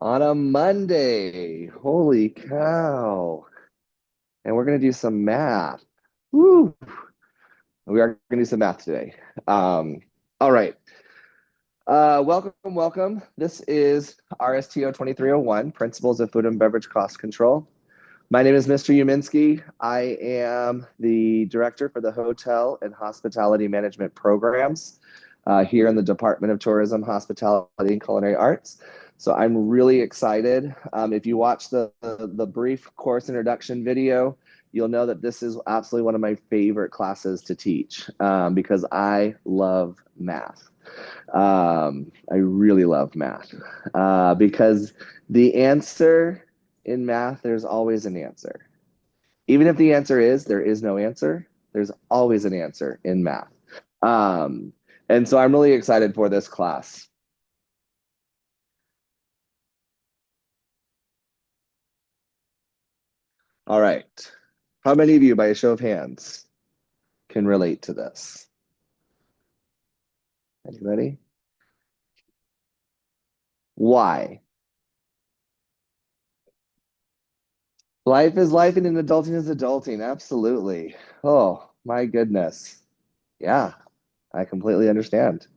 On a Monday. Holy cow. And we're going to do some math. Woo. We are going to do some math today. All right. Welcome. This is RSTO 2301, Principles of Food and Beverage Cost Control. My name is Mr. Uminski. I am the director for the Hotel and Hospitality Management Programs here in the Department of Tourism, Hospitality, and Culinary Arts. So I'm really excited. If you watch the brief course introduction video, you'll know that this is absolutely one of my favorite classes to teach because I love math. I really love math because the answer in math, there's always an answer. Even if the answer is there is no answer, there's always an answer in math. Um, and so I'm really excited for this class. All right. How many of you, by a show of hands, can relate to this? Anybody? Why? Life is life and adulting is adulting. Absolutely. Oh, my goodness. Yeah, I completely understand.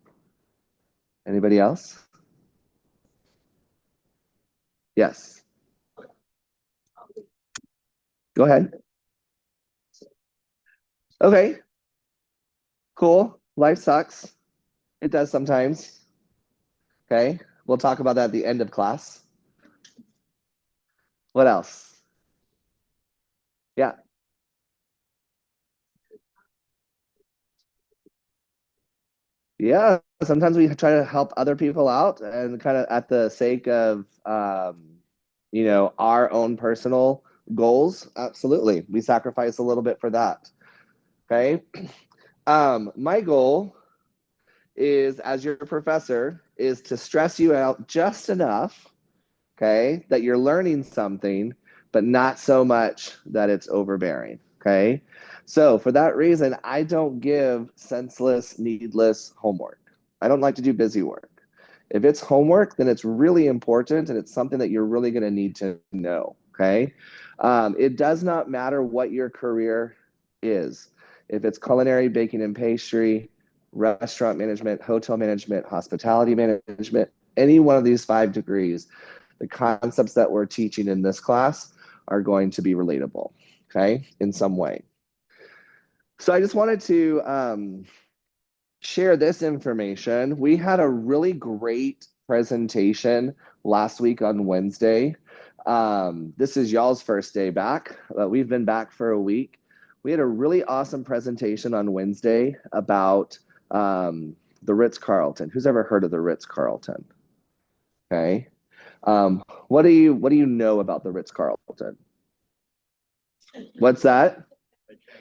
Anybody else? Yes. Go ahead. Okay, cool. Life sucks. It does sometimes. Okay. We'll talk about that at the end of class. What else? Yeah. Yeah. Sometimes we try to help other people out and kind of at the sake of, our own personal goals. Absolutely. We sacrifice a little bit for that. Okay. My goal is, as your professor, is to stress you out just enough, okay, that you're learning something, but not so much that it's overbearing, okay? So for that reason, I don't give senseless, needless homework. I don't like to do busy work. If it's homework, then it's really important and it's something that you're really going to need to know, okay? It does not matter what your career is. If it's culinary, baking and pastry, restaurant management, hotel management, hospitality management, any one of these 5 degrees, the concepts that we're teaching in this class are going to be relatable, okay, in some way. So I just wanted to share this information. We had a really great presentation last week on Wednesday. This is y'all's first day back. We've been back for a week. We had a really awesome presentation on Wednesday about the Ritz-Carlton. Who's ever heard of the Ritz-Carlton? Okay. What do you know about the Ritz-Carlton? What's that?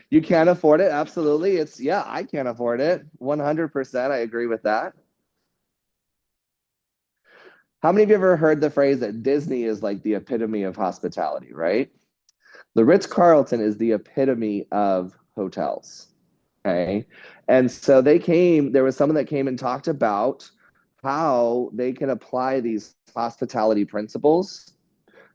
You can't afford it? Absolutely. Yeah, I can't afford it. 100%. I agree with that. How many of you ever heard the phrase that Disney is like the epitome of hospitality, right? The Ritz-Carlton is the epitome of hotels. Okay. And so there was someone that came and talked about how they can apply these hospitality principles,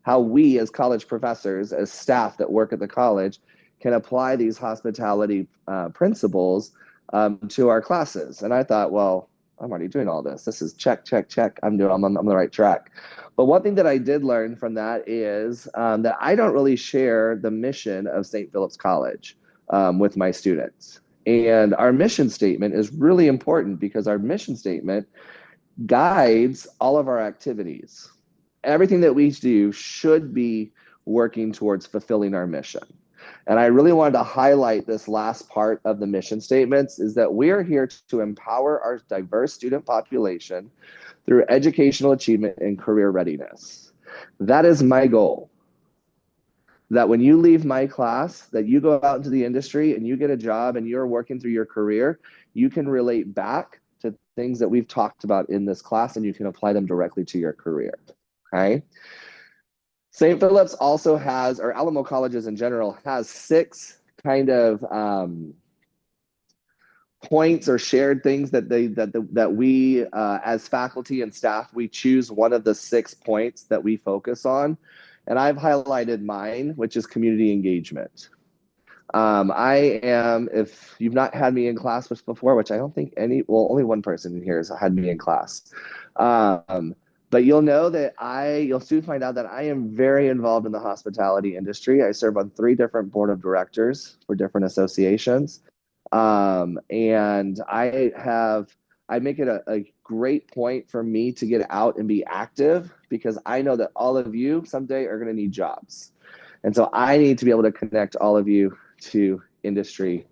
how we as college professors, as staff that work at the college, can apply these hospitality principles to our classes. And I thought, well, I'm already doing all this. This is check, check, check. I'm on the right track. But one thing that I did learn from that is that I don't really share the mission of St. Philip's College with my students. And our mission statement is really important because our mission statement guides all of our activities. Everything that we do should be working towards fulfilling our mission. And I really wanted to highlight this last part of the mission statements is that we are here to empower our diverse student population through educational achievement and career readiness. That is my goal. That when you leave my class, that you go out into the industry and you get a job and you're working through your career, you can relate back to things that we've talked about in this class and you can apply them directly to your career. Okay. St. Philip's also has, or Alamo colleges in general, has 6 kind of points or shared things that we as faculty and staff, we choose one of the 6 points that we focus on, and I've highlighted mine, which is community engagement. I am, if you've not had me in class before, which I don't think only one person in here has had me in class. But you'll know that you'll soon find out that I am very involved in the hospitality industry. I serve on 3 different board of directors for different associations. And I make it a great point for me to get out and be active because I know that all of you someday are going to need jobs. And so I need to be able to connect all of you to industry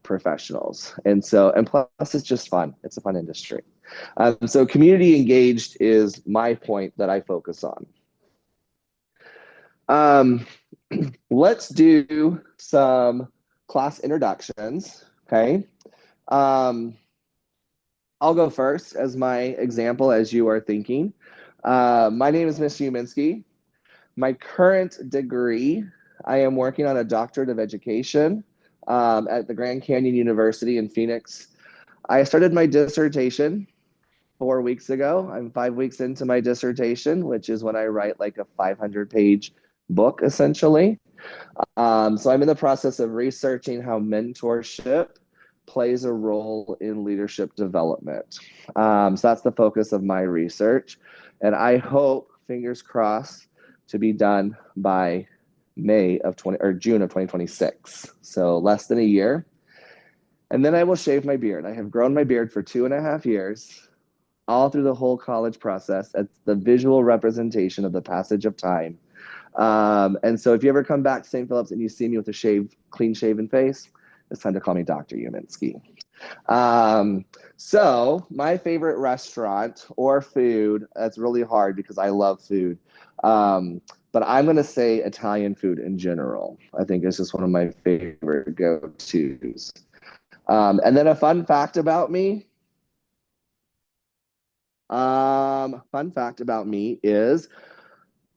professionals. And plus it's just fun. It's a fun industry. So community engaged is my point that I focus on. Let's do some class introductions, okay? I'll go first as my example as you are thinking. My name is Ms. Uminski. My current degree, I am working on a doctorate of education at the Grand Canyon University in Phoenix. I started my dissertation 4 weeks ago. I'm 5 weeks into my dissertation, which is when I write like a 500-page book, essentially. So I'm in the process of researching how mentorship plays a role in leadership development. So that's the focus of my research. And I hope, fingers crossed, to be done by June of 2026. So less than a year. And then I will shave my beard. I have grown my beard for 2.5 years, all through the whole college process. It's the visual representation of the passage of time. And so if you ever come back to St. Philip's and you see me with a clean shaven face, it's time to call me Dr. Uminski. So my favorite restaurant or food, that's really hard because I love food. But I'm going to say Italian food in general. I think it's just one of my favorite go-tos. And then a fun fact about me. Fun fact about me is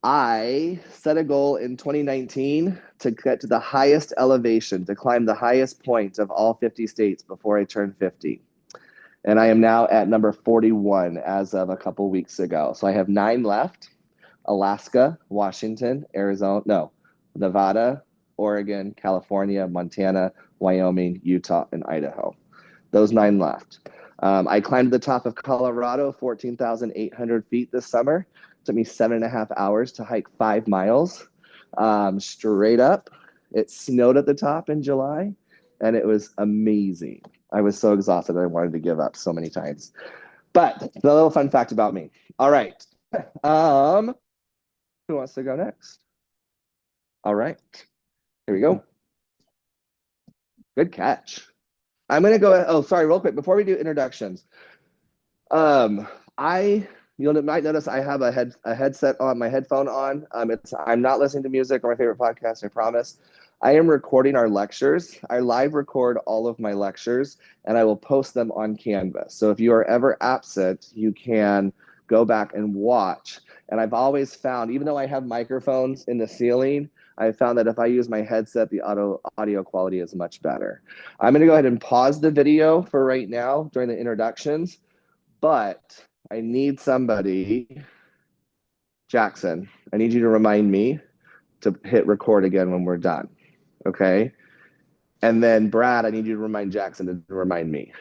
I set a goal in 2019 to get to the highest elevation, to climb the highest point of all 50 states before I turned 50. And I am now at number 41 as of a couple weeks ago. So I have 9 left: Alaska, Washington, Nevada, Oregon, California, Montana, Wyoming, Utah, and Idaho. Those 9 left. I climbed the top of Colorado, 14,800 feet this summer. It took me 7.5 hours to hike 5 miles straight up. It snowed at the top in July, and it was amazing. I was so exhausted I wanted to give up so many times. But the little fun fact about me. All right. Who wants to go next? All right. Here we go. Good catch. I'm going to go. Oh, sorry, real quick. Before we do introductions, you might notice I have a headset on, my headphone on. I'm not listening to music or my favorite podcast, I promise. I am recording our lectures. I live record all of my lectures, and I will post them on Canvas. So if you are ever absent, you can go back and watch. And I've always found, even though I have microphones in the ceiling, I found that if I use my headset, the audio quality is much better. I'm going to go ahead and pause the video for right now during the introductions, but I need somebody, Jackson, I need you to remind me to hit record again when we're done, okay? And then Brad, I need you to remind Jackson to remind me,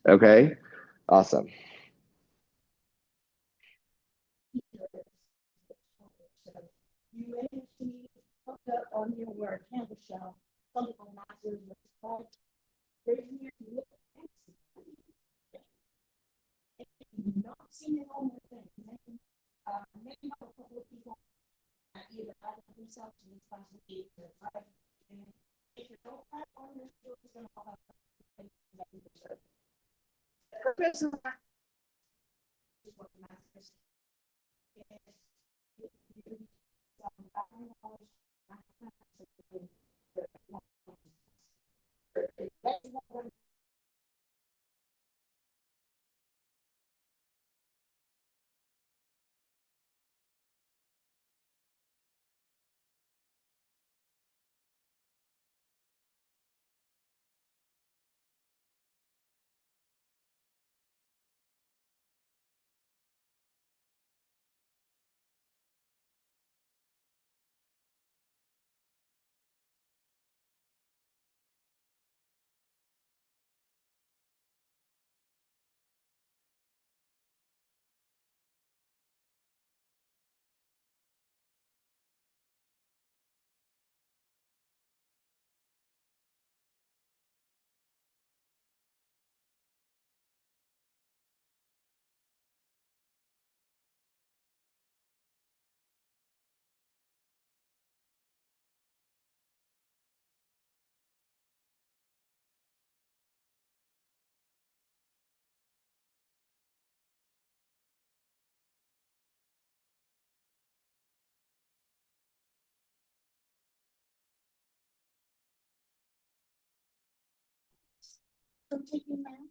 okay? Awesome. You may see hooked up on your word canvas shell, something on masters with called raising your look. If you've not seen it on the thing, maybe a couple of people either added themselves to this class with you, and if you don't have on your skills, it's going to pop up. The purpose of that is what the masters is from taking math,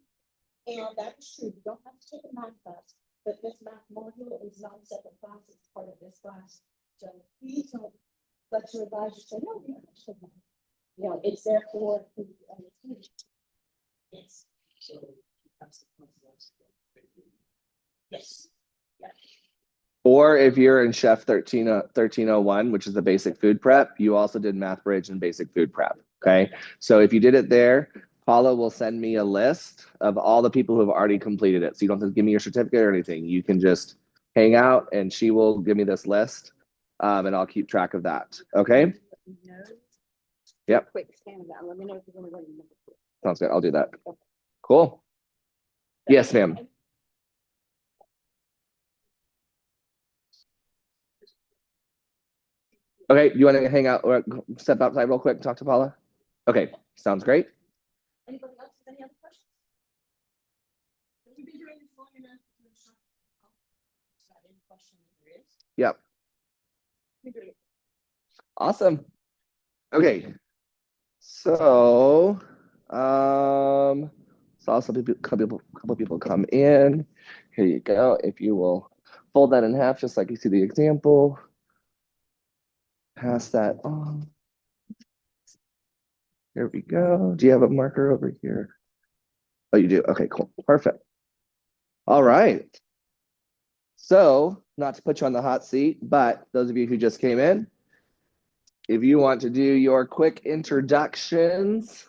and that is true. You don't have to take a math class, but this math module is not a separate class, it's part of this class. So please don't let your advisor say, no, you don't have to take math. You know, it's there for the yes. So that's the point. Yes. Yeah. Or if you're in Chef 1301, which is the basic food prep, you also did Math Bridge and basic food prep. Okay. So if you did it there, Paula will send me a list of all the people who have already completed it. So you don't have to give me your certificate or anything. You can just hang out and she will give me this list and I'll keep track of that. Okay. Yep. Quick scan of that. Let me know if you're going to go. Sounds good. I'll do that. Cool. Yes, ma'am. Okay, you want to hang out or step outside real quick and talk to Paula? Okay, sounds great. Anybody else have any other questions? Have you been doing this long enough? Any question there is? Yep. Awesome. Okay. So, saw some people, couple people come in. Here you go. If you will fold that in half, just like you see the example. Pass that on. Here we go. Do you have a marker over here? Oh, you do. Okay, cool. Perfect. All right. So, not to put you on the hot seat, but those of you who just came in, if you want to do your quick introductions.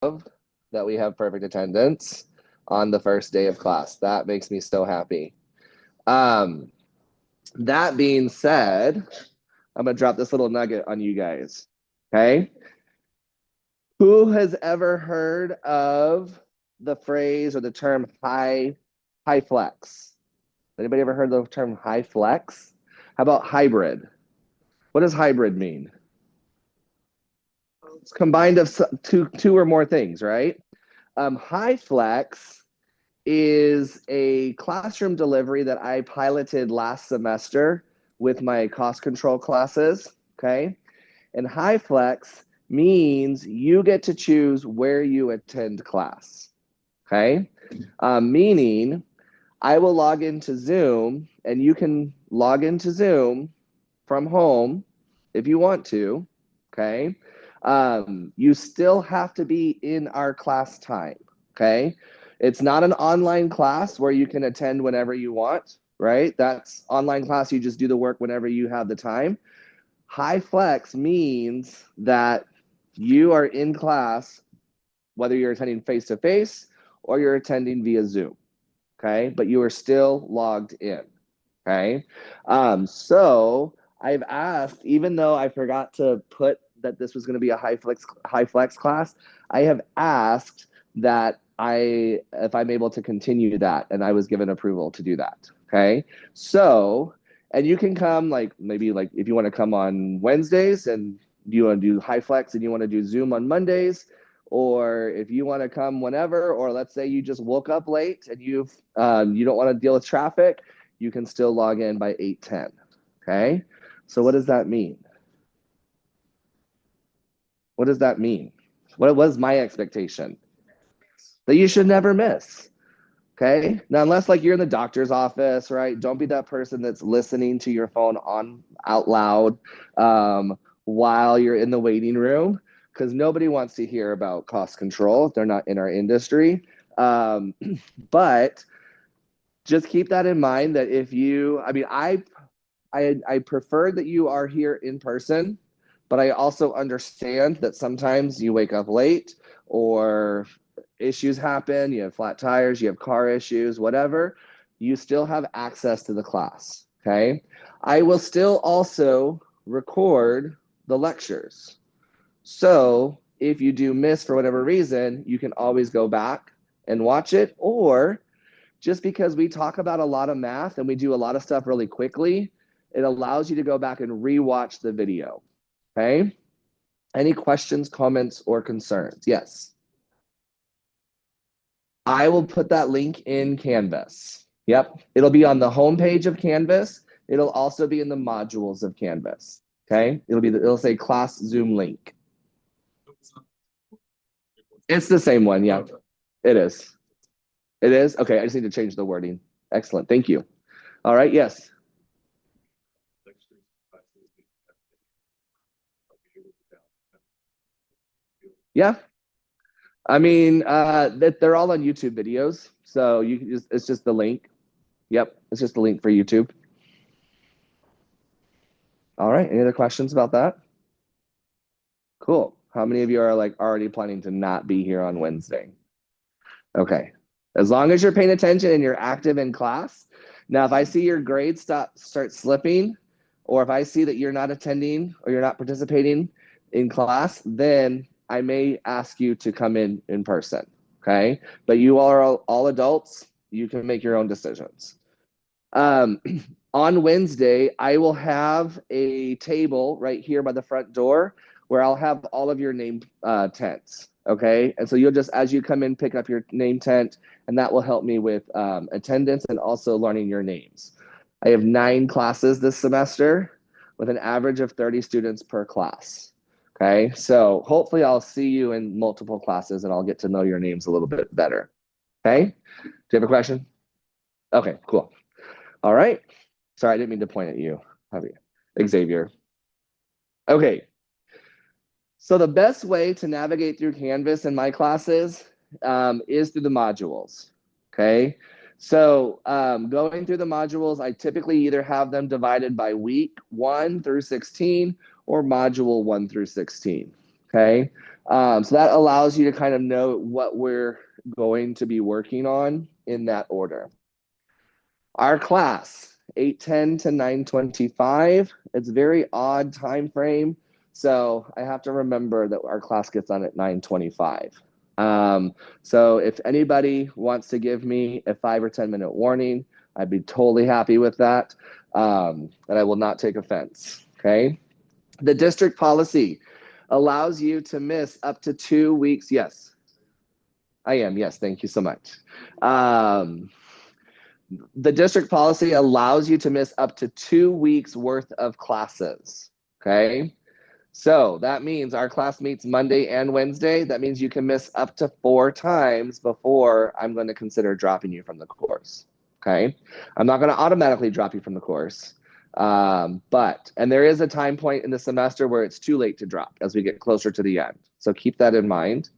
That we have perfect attendance on the first day of class. That makes me so happy. That being said, I'm going to drop this little nugget on you guys. Okay. Who has ever heard of the phrase or the term high flex? Anybody ever heard the term high flex? How about hybrid? What does hybrid mean? It's combined of two or more things, right? High flex is a classroom delivery that I piloted last semester with my cost control classes. Okay. And high flex means you get to choose where you attend class. Okay. Meaning I will log into Zoom and you can log into Zoom from home if you want to. Okay. You still have to be in our class time. Okay. It's not an online class where you can attend whenever you want, right? That's online class. You just do the work whenever you have the time. High flex means that you are in class, whether you're attending face to face or you're attending via Zoom. Okay. But you are still logged in. Okay. So I've asked, even though I forgot to put that this was going to be a high flex class, I have asked that if I'm able to continue that, and I was given approval to do that. Okay. So, and you can come maybe if you want to come on Wednesdays and you want to do high flex and you want to do Zoom on Mondays, or if you want to come whenever, or let's say you just woke up late and you don't want to deal with traffic, you can still log in by 8:10. Okay. So what does that mean? What does that mean? What was my expectation? That you should never miss. Okay. Now, unless you're in the doctor's office, right? Don't be that person that's listening to your phone on out loud while you're in the waiting room, because nobody wants to hear about cost control if they're not in our industry. But just keep that in mind that if you, I prefer that you are here in person, but I also understand that sometimes you wake up late or issues happen, you have flat tires, you have car issues, whatever, you still have access to the class. Okay. I will still also record the lectures. So if you do miss for whatever reason, you can always go back and watch it, or just because we talk about a lot of math and we do a lot of stuff really quickly, it allows you to go back and rewatch the video. Okay. Any questions, comments, or concerns? Yes. I will put that link in Canvas. Yep. It'll be on the homepage of Canvas. It'll also be in the modules of Canvas. Okay, it'll say class Zoom link. It's the same one. Yeah, it is. It is. Okay, I just need to change the wording. Excellent. Thank you. All right. Yes. Yeah. I mean, that they're all on YouTube videos, so you can just it's just the link. Yep, it's just the link for YouTube. All right. Any other questions about that? Cool. How many of you are like already planning to not be here on Wednesday? Okay. As long as you're paying attention and you're active in class. Now, if I see your grades start slipping, or if I see that you're not attending or you're not participating in class, then I may ask you to come in person. Okay. But you are all adults. You can make your own decisions. Um, on Wednesday, I will have a table right here by the front door where I'll have all of your name tents. Okay. And so you'll just, as you come in, pick up your name tent, and that will help me with attendance and also learning your names. I have 9 classes this semester with an average of 30 students per class. Okay. So hopefully I'll see you in multiple classes and I'll get to know your names a little bit better. Okay. Do you have a question? Okay, cool. All right. Sorry, I didn't mean to point at you. Xavier. Okay. So the best way to navigate through Canvas in my classes is through the modules. Okay. So going through the modules, I typically either have them divided by week 1 through 16 or module 1 through 16. Okay. So that allows you to kind of know what we're going to be working on in that order. Our class, 8:10 to 9:25. It's a very odd time frame. So I have to remember that our class gets on at 9:25. So if anybody wants to give me a 5 or 10 minute warning, I'd be totally happy with that. And I will not take offense. Okay. The district policy allows you to miss up to 2 weeks. Yes, I am. Yes, thank you so much. Um, the district policy allows you to miss up to 2 weeks worth of classes. Okay. So that means our class meets Monday and Wednesday. That means you can miss up to 4 times before I'm going to consider dropping you from the course. Okay. I'm not going to automatically drop you from the course. And there is a time point in the semester where it's too late to drop as we get closer to the end. So keep that in mind.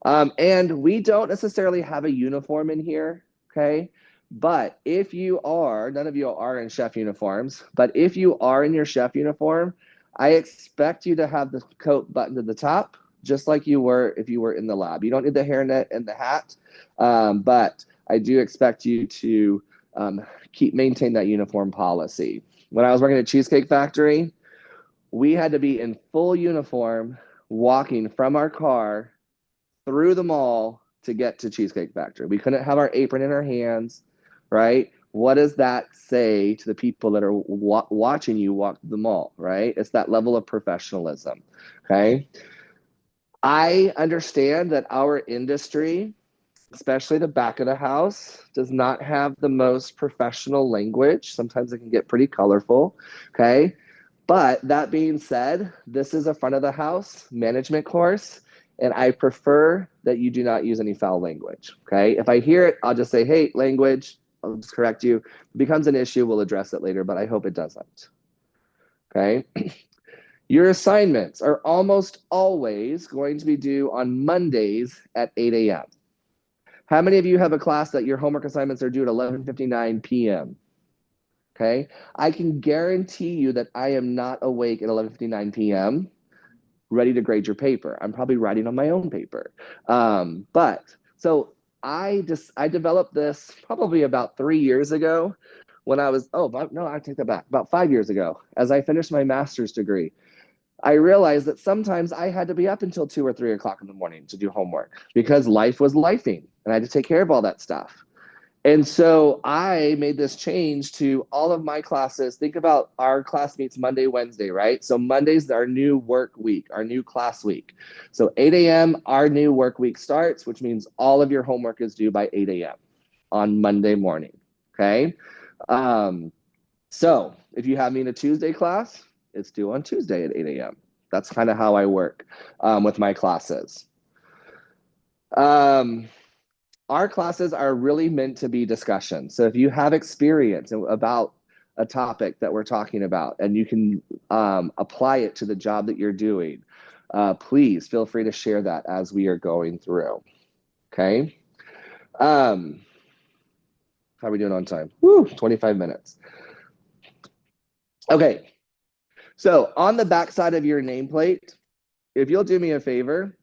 And we don't necessarily have a uniform in here. Okay. But if you are, none of you are in chef uniforms, but if you are in your chef uniform, I expect you to have the coat buttoned to the top, just like you were if you were in the lab. You don't need the hairnet and the hat, but I do expect you to maintain that uniform policy. When I was working at Cheesecake Factory, we had to be in full uniform, walking from our car through the mall to get to Cheesecake Factory. We couldn't have our apron in our hands, right? What does that say to the people that are watching you walk the mall, right? It's that level of professionalism, okay? I understand that our industry, especially the back of the house, does not have the most professional language. Sometimes it can get pretty colorful, okay? But that being said, this is a front of the house management course, and I prefer that you do not use any foul language, okay? If I hear it, I'll just say, hey, language, I'll just correct you. If it becomes an issue, we'll address it later, but I hope it doesn't, okay? Your assignments are almost always going to be due on Mondays at 8 a.m. How many of you have a class that your homework assignments are due at 11:59 p.m.? Okay. I can guarantee you that I am not awake at 11:59 p.m. ready to grade your paper. I'm probably writing on my own paper. But so I developed this probably about 3 years ago when I was, no, I take that back. About 5 years ago, as I finished my master's degree, I realized that sometimes I had to be up until 2 or 3 o'clock in the morning to do homework because life was lifing and I had to take care of all that stuff. And so I made this change to all of my classes. Think about our class meets Monday, Wednesday, right? So Monday's our new work week, our new class week. So 8 a.m., our new work week starts, which means all of your homework is due by 8 a.m. on Monday morning. Okay. So if you have me in a Tuesday class, it's due on Tuesday at 8 a.m. That's kind of how I work with my classes. Um, our classes are really meant to be discussion. So if you have experience about a topic that we're talking about and you can apply it to the job that you're doing, please feel free to share that as we are going through. Okay. How are we doing on time? Woo, 25 minutes. Okay. So on the back side of your nameplate, if you'll do me a favor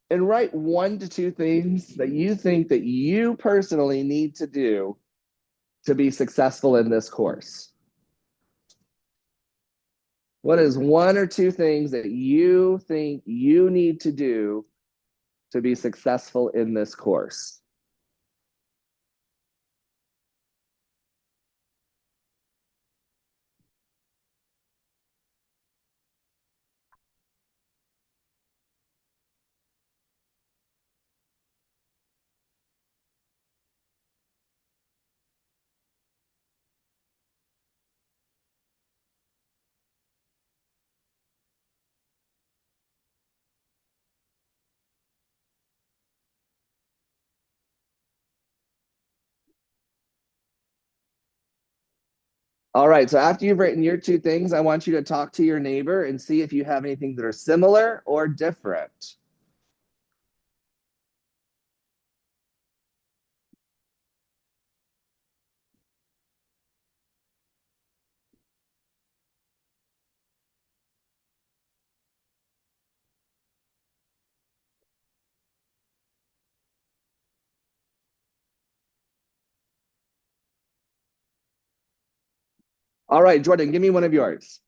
and write 1 to 2 things that you think that you personally need to do to be successful in this course. What is 1 or 2 things that you think you need to do to be successful in this course? All right, so after you've written your 2 things, I want you to talk to your neighbor and see if you have anything that are similar or different. All right, Jordan, give me one of yours.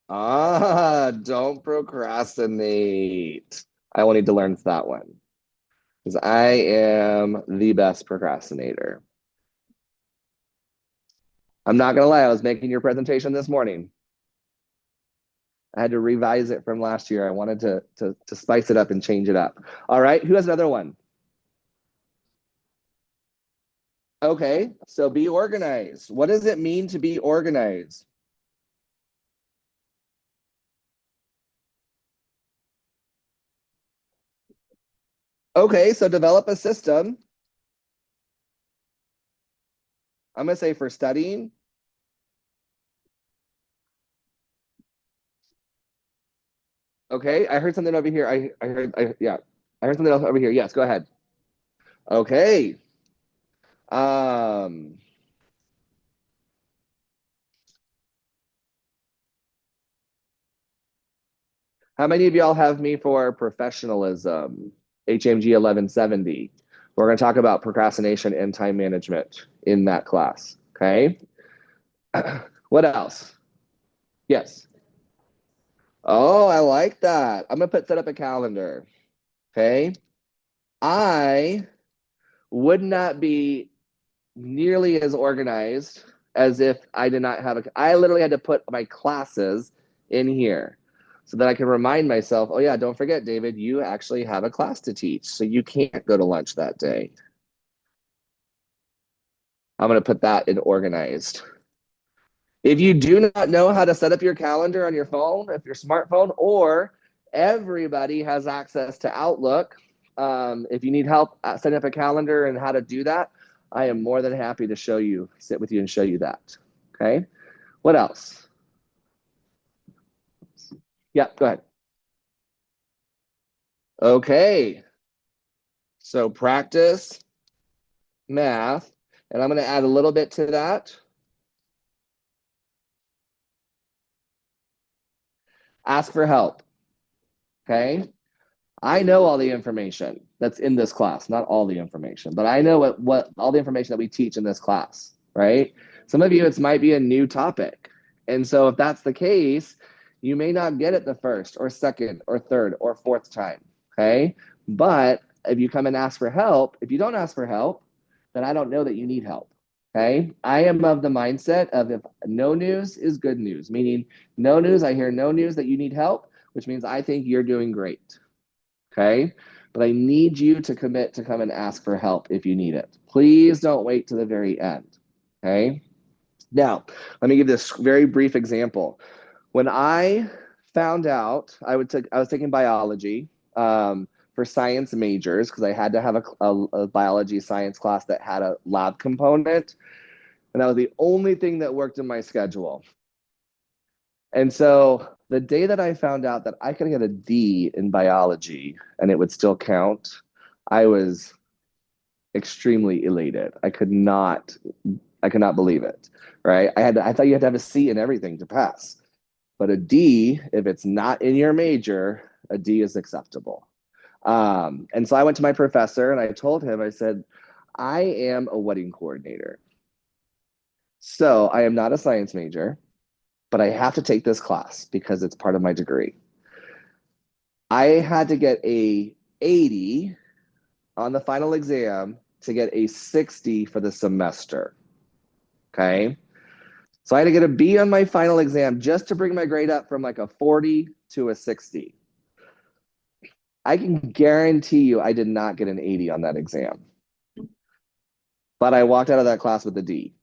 Don't procrastinate. I will need to learn that one because I am the best procrastinator. I'm not gonna lie, I was making your presentation this morning. I had to revise it from last year. I wanted to spice it up and change it up. All right, who has another one? Okay, so be organized. What does it mean to be organized? Okay, so develop a system. I'm gonna say for studying. Okay, I heard something over here. Yeah, I heard something else over here. Yes, go ahead. Okay. Um, how many of y'all have me for professionalism? HMG 1170. We're going to talk about procrastination and time management in that class. Okay. What else? Yes. Oh, I like that. I'm going to set up a calendar. Okay. I would not be nearly as organized as if I did not have a. I literally had to put my classes in here so that I can remind myself, oh, yeah, don't forget, David, you actually have a class to teach. So you can't go to lunch that day. I'm going to put that in organized. If you do not know how to set up your calendar on your phone, if your smartphone, or everybody has access to Outlook, if you need help setting up a calendar and how to do that, I am more than happy to sit with you and show you that. Okay. What else? Yeah, go ahead. Okay. So practice math, and I'm going to add a little bit to that. Ask for help. Okay. I know all the information that's in this class, not all the information, but I know what all the information that we teach in this class, right? Some of you, it might be a new topic. And so if that's the case, you may not get it the first or second or third or fourth time, okay? But if you come and ask for help, if you don't ask for help, then I don't know that you need help, okay? I am of the mindset of if no news is good news, meaning no news, I hear no news that you need help, which means I think you're doing great. Okay. But I need you to commit to come and ask for help if you need it. Please don't wait to the very end. Okay. Now, let me give this very brief example. When I found out I was taking biology for science majors because I had to have a biology science class that had a lab component, and that was the only thing that worked in my schedule. And so the day that I found out that I could get a D in biology and it would still count, I was extremely elated. I could not believe it. Right? I thought you had to have a C in everything to pass. But a D, if it's not in your major, a D is acceptable. And so I went to my professor and I told him, I said, I am a wedding coordinator. So I am not a science major, but I have to take this class because it's part of my degree. I had to get a 80 on the final exam to get a 60 for the semester. Okay. So I had to get a B on my final exam just to bring my grade up from like a 40 to a 60. I can guarantee you I did not get an 80 on that exam, but I walked out of that class with a D.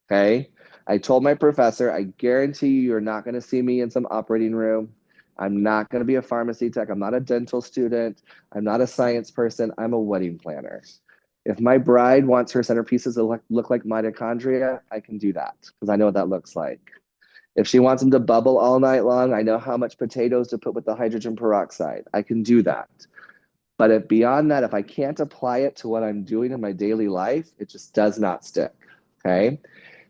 Okay. I told my professor, I guarantee you, you're not going to see me in some operating room. I'm not going to be a pharmacy tech. I'm not a dental student. I'm not a science person. I'm a wedding planner. If my bride wants her centerpieces to look like mitochondria, I can do that because I know what that looks like. If she wants them to bubble all night long, I know how much potatoes to put with the hydrogen peroxide. I can do that. But if beyond that, if I can't apply it to what I'm doing in my daily life, it just does not stick. Okay.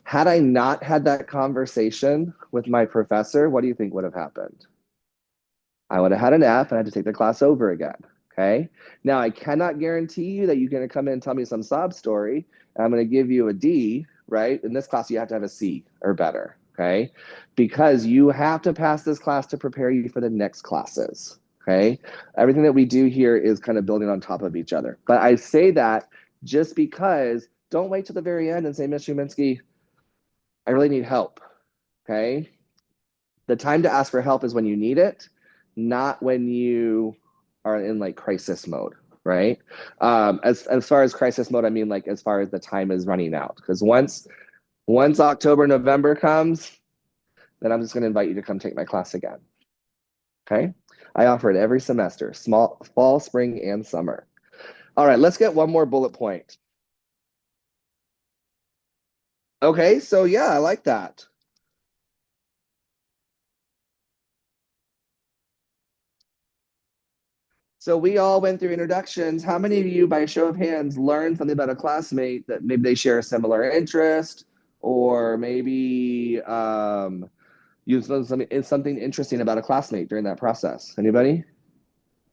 Had I not had that conversation with my professor, what do you think would have happened? I would have had an F and I had to take the class over again. Okay. Now, I cannot guarantee you that you're going to come in and tell me some sob story. And I'm going to give you a D, right? In this class, you have to have a C or better. Okay. Because you have to pass this class to prepare you for the next classes. Okay. Everything that we do here is kind of building on top of each other. But I say that just because don't wait till the very end and say, Miss Shuminsky, I really need help. Okay. The time to ask for help is when you need it, not when you are in like crisis mode, right? As far as crisis mode, I mean like as far as the time is running out. Because once October, November comes, then I'm just going to invite you to come take my class again. Okay. I offer it every semester, small fall, spring, and summer. All right, let's get one more bullet point. Okay, so yeah, I like that. So we all went through introductions. How many of you, by a show of hands, learned something about a classmate that maybe they share a similar interest, or maybe you learned something interesting about a classmate during that process? Anybody?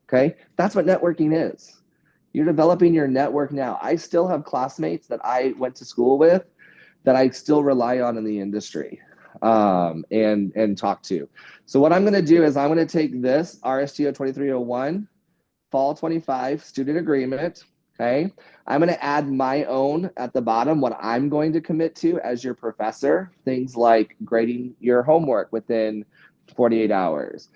Okay, that's what networking is. You're developing your network now. I still have classmates that I went to school with that I still rely on in the industry and talk to. So what I'm going to do is I'm going to take this RSTO 2301 fall 25 student agreement. Okay. I'm going to add my own at the bottom, what I'm going to commit to as your professor, things like grading your homework within 48 hours,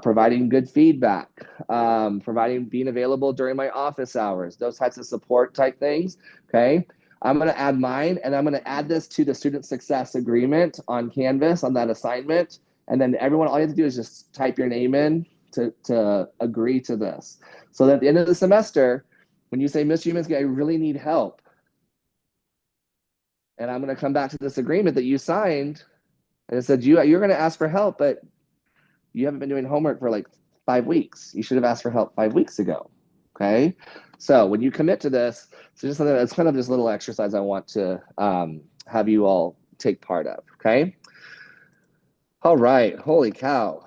providing good feedback, being available during my office hours, those types of support type things. Okay. I'm going to add mine and I'm going to add this to the student success agreement on Canvas on that assignment. And then everyone, all you have to do is just type your name in to agree to this. So that at the end of the semester, when you say, Miss Humansky, I really need help, and I'm going to come back to this agreement that you signed, and it said you're going to ask for help, but you haven't been doing homework for like 5 weeks. You should have asked for help 5 weeks ago. Okay. So when you commit to this, so just something that's kind of this little exercise I want to have you all take part of. Okay. All right. Holy cow.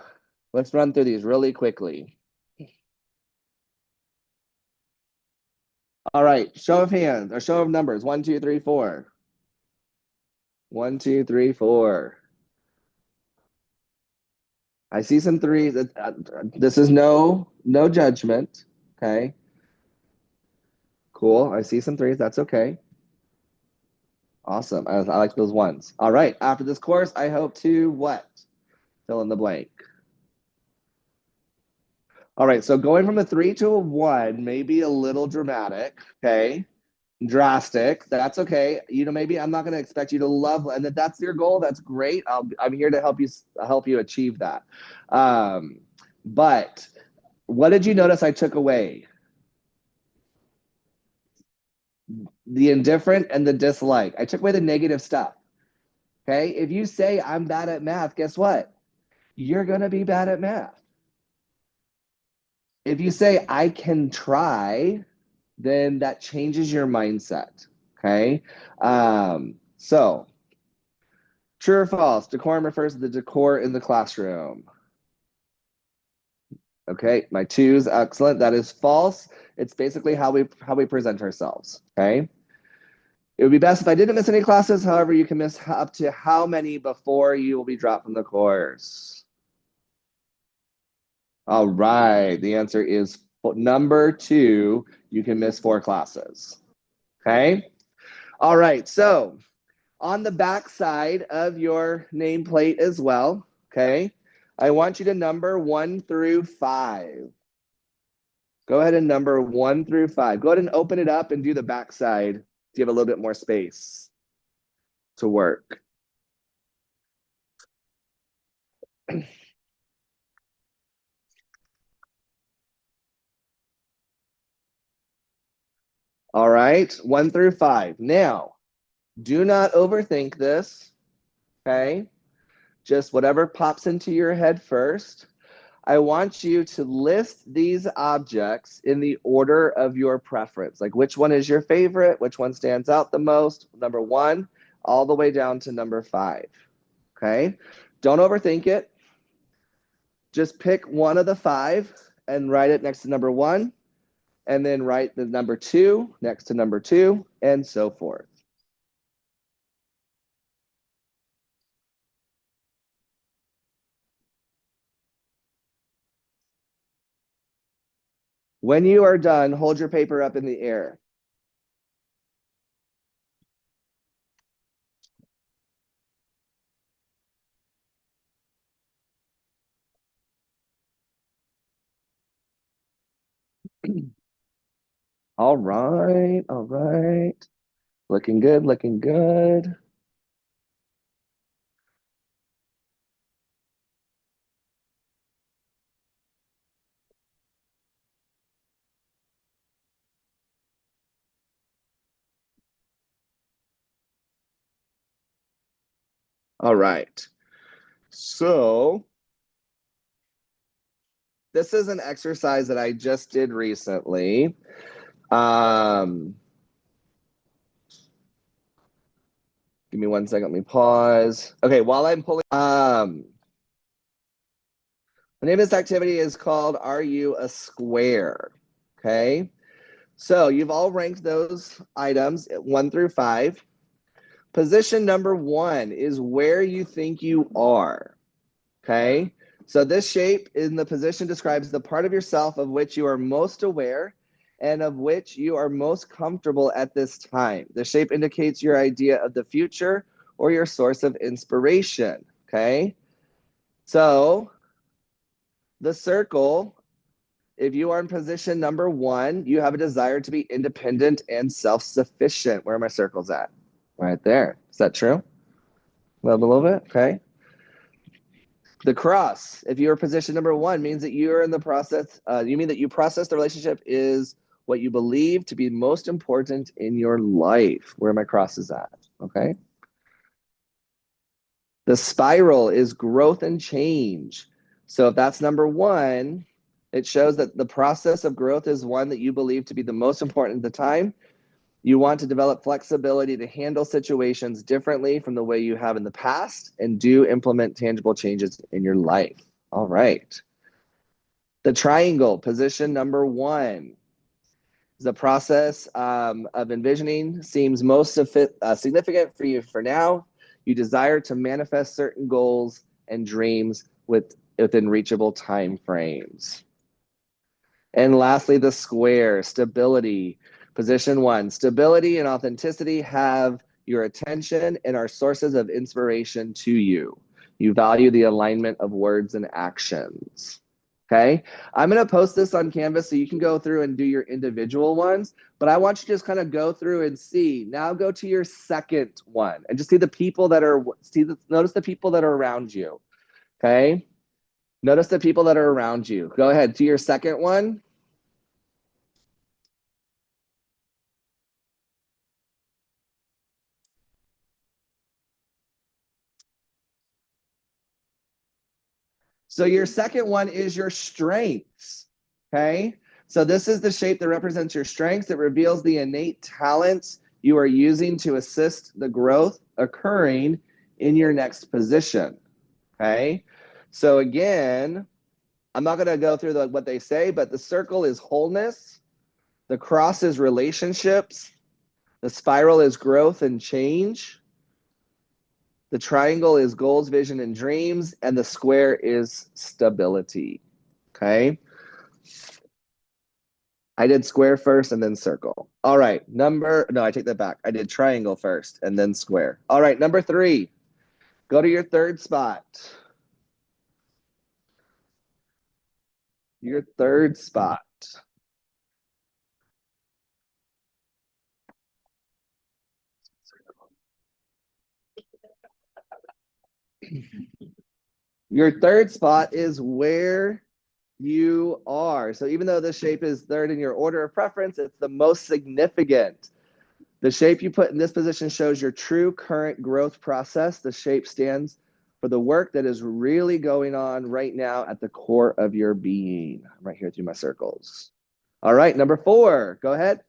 Let's run through these really quickly. All right. Show of hands or show of numbers. 1, 2, 3, 4. 1, 2, 3, 4. I see some threes. This is no judgment. Okay. Cool. I see some threes. That's okay. Awesome. I like those ones. All right. After this course, I hope to what? Fill in the blank. All right. So going from a 3 to a 1 may be a little dramatic. Okay. drastic. That's okay. Maybe I'm not going to expect you to love, and if that's your goal, that's great. I'm here to help you achieve that. But what did you notice I took away? The indifferent and the dislike. I took away the negative stuff. Okay. If you say I'm bad at math, guess what? You're going to be bad at math. If you say I can try, then that changes your mindset. Okay. So, true or false? Decorum refers to the decor in the classroom. Okay, my twos, excellent. That is false. It's basically how we present ourselves. Okay. It would be best if I didn't miss any classes. However, you can miss up to how many before you will be dropped from the course? All right. The answer is number two. You can miss 4 classes. Okay. All right. So on the back side of your nameplate as well, okay, I want you to number 1 through 5. Go ahead and number 1 through 5. Go ahead and open it up and do the back side to give a little bit more space to work. All right, 1 through 5. Now, do not overthink this, okay? Just whatever pops into your head first. I want you to list these objects in the order of your preference. Like which one is your favorite? Which one stands out the most? Number 1, all the way down to number 5. Okay? Don't overthink it. Just pick one of the 5 and write it next to number 1, and then write the number 2 next to number 2, and so forth. When you are done, hold your paper up in the air. All right, all right. Looking good, looking good. All right. So this is an exercise that I just did recently. Give me 1 second. Let me pause. Okay, while I'm pulling, the name of this activity is called Are You a Square? Okay. So you've all ranked those items 1 through 5. Position number 1 is where you think you are. Okay. So this shape in the position describes the part of yourself of which you are most aware and of which you are most comfortable at this time. The shape indicates your idea of the future or your source of inspiration. Okay. So the circle, if you are in position number 1, you have a desire to be independent and self-sufficient. Where are my circles at? Right there. Is that true? A little bit. Okay. The cross, if you're position number 1, means that you're in the process. You mean that you process the relationship is what you believe to be most important in your life. Where my cross is at. Okay. The spiral is growth and change. So if that's number 1, it shows that the process of growth is one that you believe to be the most important at the time. You want to develop flexibility to handle situations differently from the way you have in the past and do implement tangible changes in your life. All right. The triangle, position number 1. The process of envisioning seems most significant for you for now. You desire to manifest certain goals and dreams within reachable time frames. And lastly, the square, stability. Position 1, stability and authenticity have your attention and are sources of inspiration to you. You value the alignment of words and actions. Okay. I'm going to post this on Canvas so you can go through and do your individual ones. But I want you to just kind of go through and see. Now go to your second one and just see the people that are, notice the people that are around you. Okay. Notice the people that are around you. Go ahead to your second one. So your second one is your strengths. Okay. So this is the shape that represents your strengths. It reveals the innate talents you are using to assist the growth occurring in your next position. Okay. So again, I'm not going to go through what they say, but the circle is wholeness. The cross is relationships. The spiral is growth and change. The triangle is goals, vision, and dreams. And the square is stability. Okay. I did square first and then circle. All right. No, I take that back. I did triangle first and then square. All right. Number 3, go to your third spot. Your third spot. Your third spot is where you are. So even though this shape is third in your order of preference, it's the most significant. The shape you put in this position shows your true current growth process. The shape stands for the work that is really going on right now at the core of your being. I'm right here through my circles. All right, number 4, go ahead.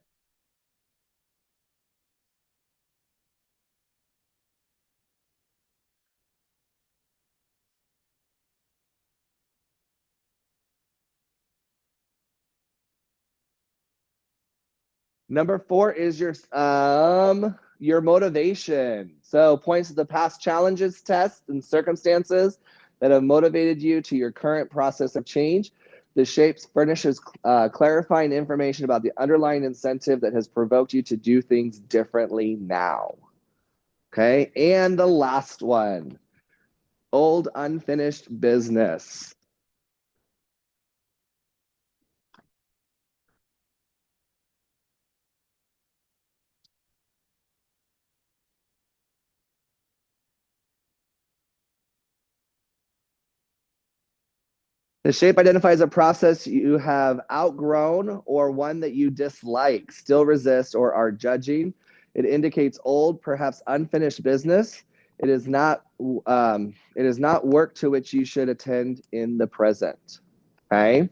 Number 4 is your motivation. So points to the past challenges, tests, and circumstances that have motivated you to your current process of change. The shapes furnishes clarifying information about the underlying incentive that has provoked you to do things differently now. Okay, and the last one, old unfinished business. The shape identifies a process you have outgrown or one that you dislike, still resist, or are judging. It indicates old, perhaps unfinished business. It is not work to which you should attend in the present. Okay.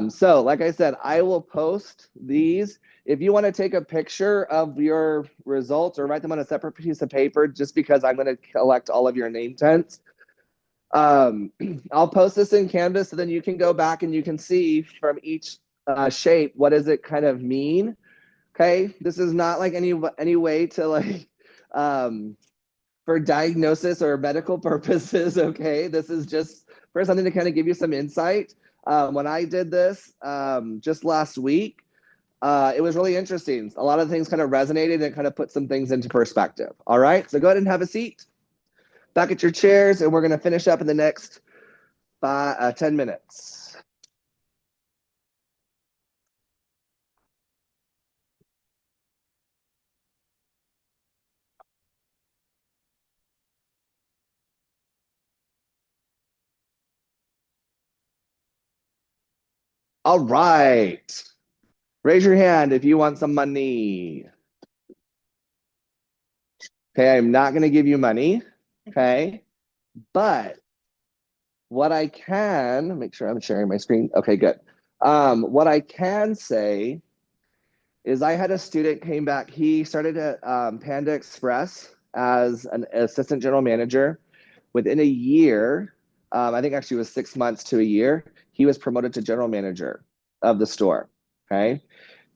So, like I said, I will post these. If you want to take a picture of your results or write them on a separate piece of paper, just because I'm going to collect all of your name tents, um, I'll post this in Canvas so then you can go back and you can see from each shape, what does it kind of mean? Okay. This is not like any way to like, um, for diagnosis or medical purposes. Okay. This is just for something to kind of give you some insight. When I did this just last week, it was really interesting. A lot of things kind of resonated and kind of put some things into perspective. All right. So go ahead and have a seat back at your chairs, and we're going to finish up in the next 10 minutes. All right. Raise your hand if you want some money. Okay, I'm not going to give you money. Okay. But what I can make sure I'm sharing my screen. Okay, good. What I can say is I had a student came back. He started at Panda Express as an assistant general manager. Within a year, I think actually it was 6 months to a year, he was promoted to general manager of the store. Okay.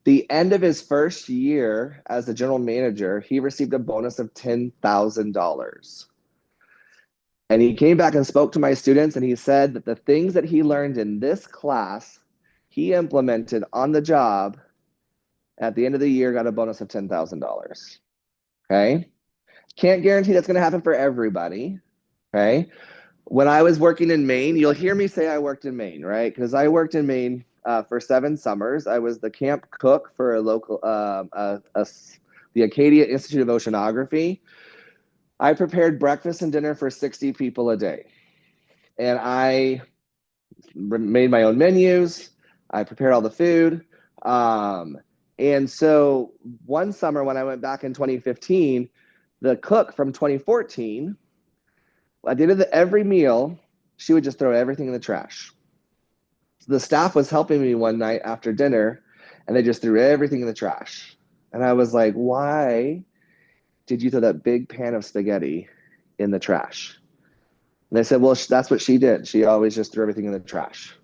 The end of his first year as the general manager, he received a bonus of $10,000. And he came back and spoke to my students, and he said that the things that he learned in this class, he implemented on the job. At the end of the year, got a bonus of $10,000. Okay. Can't guarantee that's going to happen for everybody. Okay. When I was working in Maine, you'll hear me say I worked in Maine, right? Because I worked in Maine for 7 summers. I was the camp cook for a local, the Acadia Institute of Oceanography. I prepared breakfast and dinner for 60 people a day. And I made my own menus. I prepared all the food. Um, and so one summer when I went back in 2015, the cook from 2014, at the end of every meal, she would just throw everything in the trash. So the staff was helping me one night after dinner, and they just threw everything in the trash. And I was like, why did you throw that big pan of spaghetti in the trash? And they said, well, that's what she did. She always just threw everything in the trash.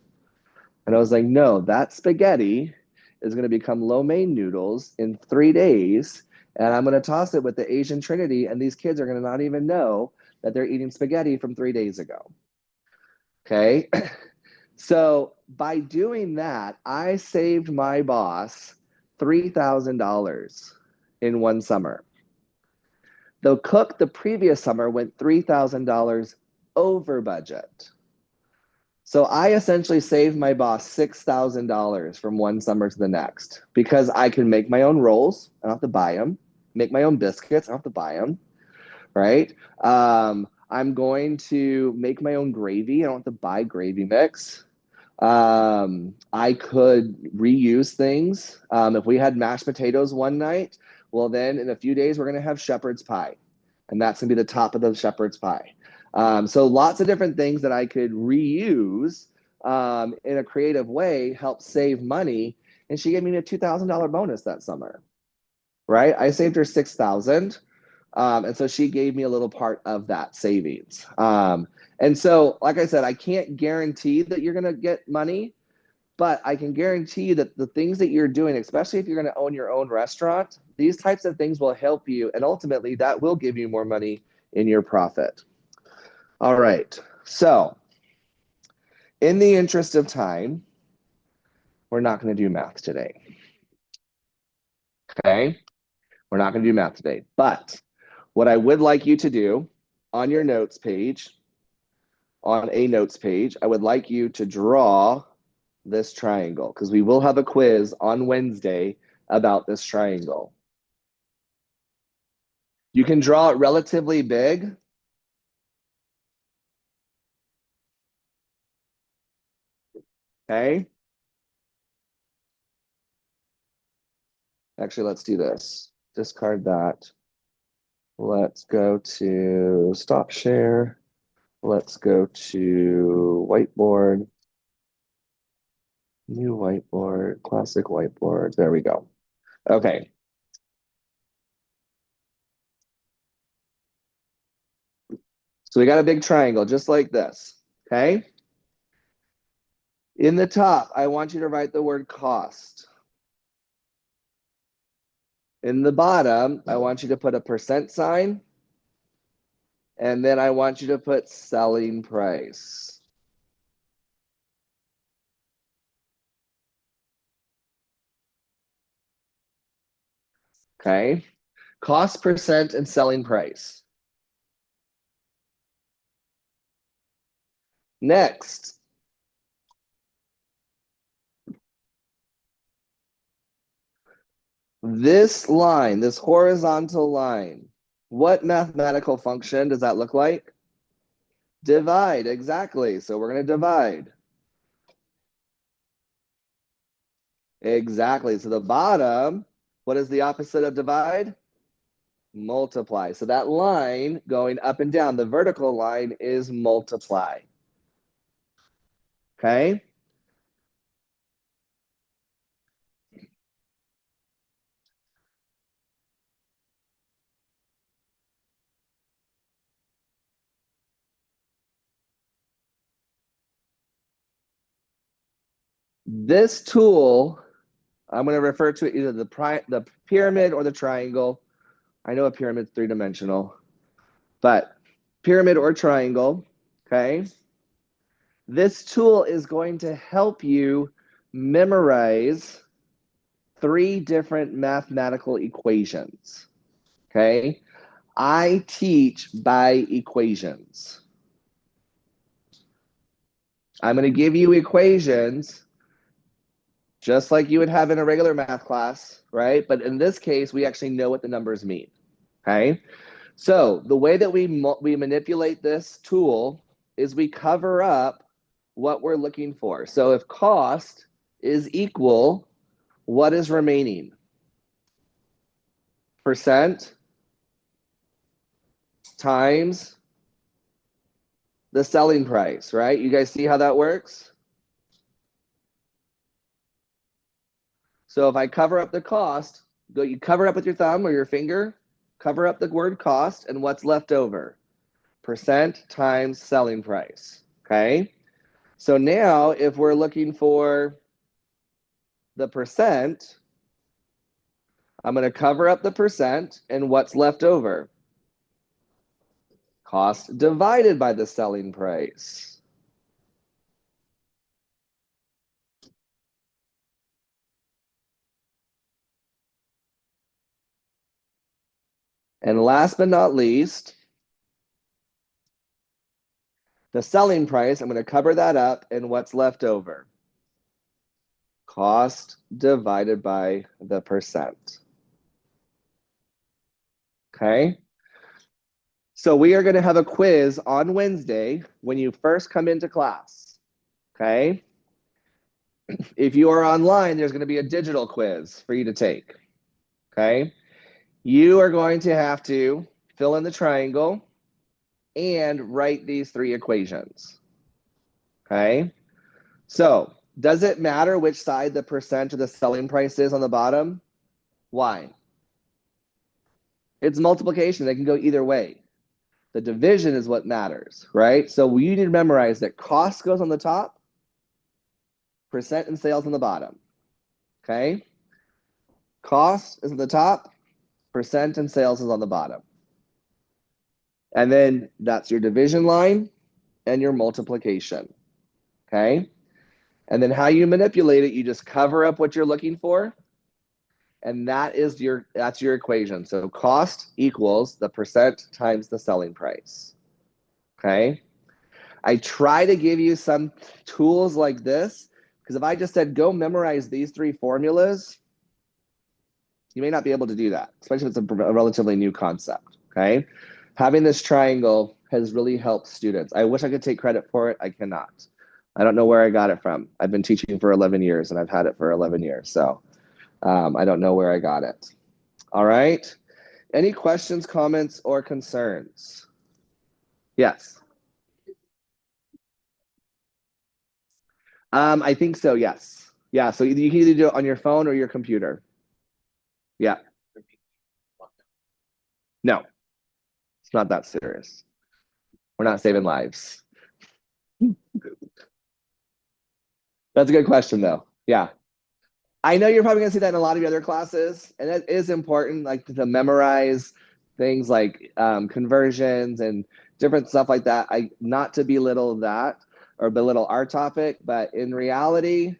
And I was like, no, that spaghetti is going to become lo mein noodles in 3 days. And I'm going to toss it with the Asian Trinity. And these kids are going to not even know that they're eating spaghetti from 3 days ago. Okay. So by doing that, I saved my boss $3,000 in one summer. The cook the previous summer went $3,000 over budget. So I essentially saved my boss $6,000 from one summer to the next because I can make my own rolls. I don't have to buy them. Make my own biscuits. I don't have to buy them. Right. I'm going to make my own gravy. I don't have to buy gravy mix. I could reuse things. If we had mashed potatoes one night, well, then in a few days, we're going to have shepherd's pie. And that's going to be the top of the shepherd's pie. So lots of different things that I could reuse in a creative way help save money. And she gave me a $2,000 bonus that summer, right? I saved her 6,000. And so she gave me a little part of that savings. And so, like I said, I can't guarantee that you're going to get money, but I can guarantee that the things that you're doing, especially if you're going to own your own restaurant, these types of things will help you. And ultimately, that will give you more money in your profit. All right. So, in the interest of time, we're not going to do math today. Okay. We're not going to do math today. But what I would like you to do on your notes page, I would like you to draw this triangle because we will have a quiz on Wednesday about this triangle. You can draw it relatively big. Okay. Actually, let's do this. Discard that. Let's go to stop share. Let's go to whiteboard. New whiteboard, classic whiteboard. There we go. Okay. So we got a big triangle just like this. Okay. In the top, I want you to write the word cost. In the bottom, I want you to put a percent sign. And then I want you to put selling price. Okay. Cost percent and selling price. Next, this line, this horizontal line, what mathematical function does that look like? Divide, exactly. So we're going to divide. Exactly. So the bottom, what is the opposite of divide? Multiply. So that line going up and down, the vertical line is multiply. Okay. This tool, I'm going to refer to it either the pyramid or the triangle. I know a pyramid's three-dimensional, but pyramid or triangle, okay? This tool is going to help you memorize 3 different mathematical equations, okay? I teach by equations. I'm going to give you equations just like you would have in a regular math class, right? But in this case, we actually know what the numbers mean, okay? So the way that we manipulate this tool is we cover up what we're looking for. So if cost is equal, what is remaining? Percent times the selling price, right? You guys see how that works? So if I cover up the cost, you cover up with your thumb or your finger, cover up the word cost, and what's left over? Percent times selling price, okay? So now if we're looking for the percent, I'm going to cover up the percent and what's left over? Cost divided by the selling price. And last but not least, the selling price, I'm going to cover that up and what's left over? Cost divided by the percent. Okay? So we are going to have a quiz on Wednesday when you first come into class. Okay? If you are online, there's going to be a digital quiz for you to take. Okay? You are going to have to fill in the triangle and write these three equations. Okay? So, does it matter which side the percent of the selling price is on the bottom? Why? It's multiplication. They can go either way. The division is what matters, right? So you need to memorize that cost goes on the top, percent and sales on the bottom. Okay? Cost is at the top, percent and sales is on the bottom. And then that's your division line and your multiplication. Okay? And then how you manipulate it, you just cover up what you're looking for. And that's your equation. So cost equals the percent times the selling price. Okay? I try to give you some tools like this because if I just said go memorize these three formulas, you may not be able to do that, especially if it's a relatively new concept. Okay? Having this triangle has really helped students. I wish I could take credit for it. I cannot. I don't know where I got it from. I've been teaching for 11 years and I've had it for 11 years. So I don't know where I got it. All right. Any questions, comments, or concerns? Yes. I think so. Yes. Yeah. So you can either do it on your phone or your computer. Yeah. No, it's not that serious. We're not saving lives. That's a good question, though. Yeah. I know you're probably going to see that in a lot of your other classes, and it is important, like to memorize things like conversions and different stuff like that. I not to belittle that or belittle our topic, but in reality,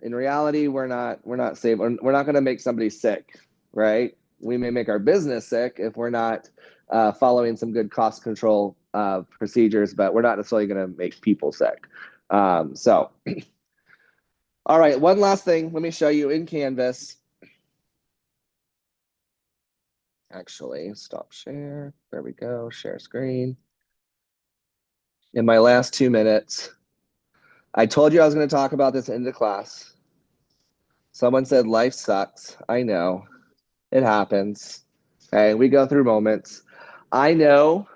we're not safe. We're not going to make somebody sick, right? We may make our business sick if we're not following some good cost control procedures, but we're not necessarily going to make people sick. So, all right, one last thing. Let me show you in Canvas. Actually, stop share. There we go. Share screen. In my last 2 minutes, I told you I was going to talk about this in the class. Someone said life sucks. I know. It happens. Okay, we go through moments. I know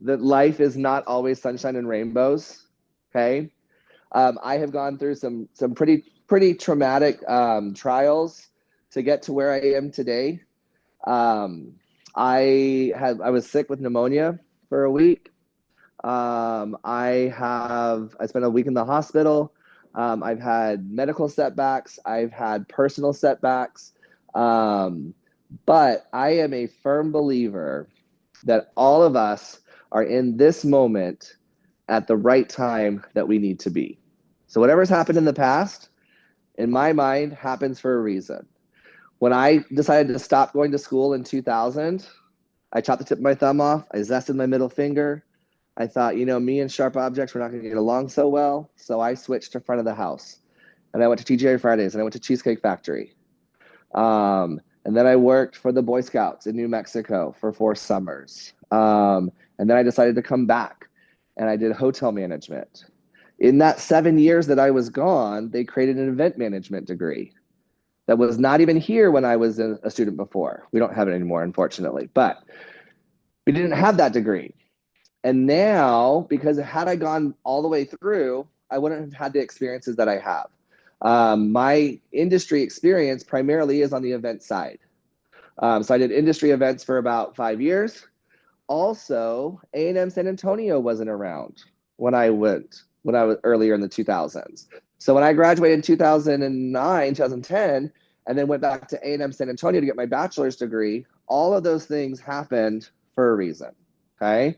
that life is not always sunshine and rainbows. Okay, I have gone through some pretty traumatic trials to get to where I am today. I was sick with pneumonia for a week. I spent a week in the hospital. I've had medical setbacks. I've had personal setbacks. But I am a firm believer that all of us are in this moment at the right time that we need to be. So whatever's happened in the past, in my mind, happens for a reason. When I decided to stop going to school in 2000, I chopped the tip of my thumb off. I zested my middle finger. I thought, me and sharp objects, we're not going to get along so well. So I switched to front of the house. And I went to TGI Fridays and I went to Cheesecake Factory. And then I worked for the Boy Scouts in New Mexico for 4 summers. And then I decided to come back and I did hotel management. In that 7 years that I was gone, they created an event management degree that was not even here when I was a student before. We don't have it anymore, unfortunately, but we didn't have that degree. And now, because had I gone all the way through, I wouldn't have had the experiences that I have. My industry experience primarily is on the event side. So I did industry events for about 5 years. Also, A&M San Antonio wasn't around when I was earlier in the 2000s. So when I graduated in 2009, 2010, and then went back to A&M San Antonio to get my bachelor's degree, all of those things happened for a reason. Okay.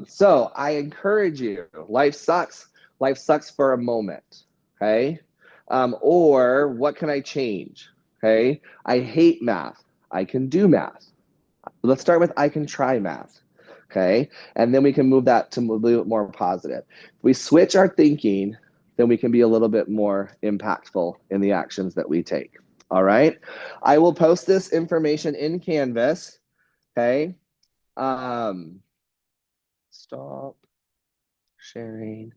So I encourage you, life sucks. Life sucks for a moment. Okay. Or what can I change? Okay. I hate math. I can do math. Let's start with I can try math. Okay. And then we can move that to a little bit more positive. If we switch our thinking, then we can be a little bit more impactful in the actions that we take. All right. I will post this information in Canvas. Okay. Stop sharing.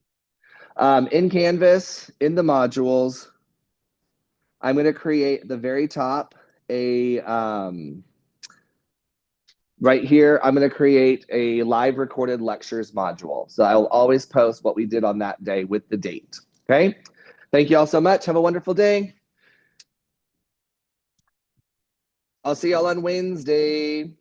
In Canvas, in the modules, I'm going to create at the very top right here, I'm going to create a live recorded lectures module. So I will always post what we did on that day with the date. Okay. Thank you all so much. Have a wonderful day. I'll see y'all on Wednesday.